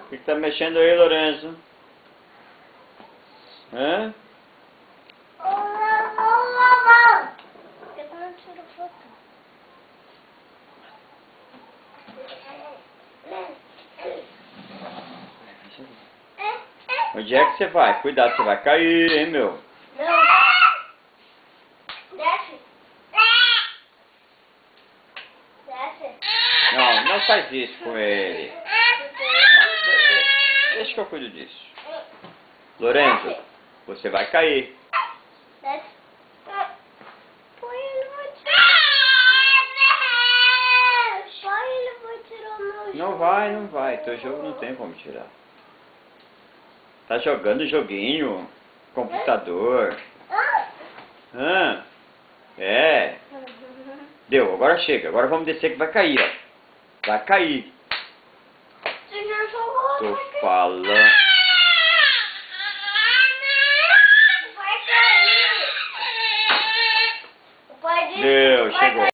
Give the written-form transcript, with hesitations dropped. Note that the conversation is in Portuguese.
O que tá mexendo aí, Lourenço? Hã? Por que tu não tirou foto? Onde é que você vai? Cuidado, você vai cair, hein, meu? Não. Desce. Desce. Não faz isso com ele. Deixa que eu cuido disso. Lourenço, você vai cair. Desce. Põe ele, vai tirar. Põe ele, vai tirar meu jogo. Não vai. Teu jogo não tem como tirar. Tá jogando joguinho, computador. Hã? É. Deu, agora chega. Agora vamos descer que vai cair, ó. Vai cair. Você já jogou? Tô falando. Vai cair. Deu, chegou.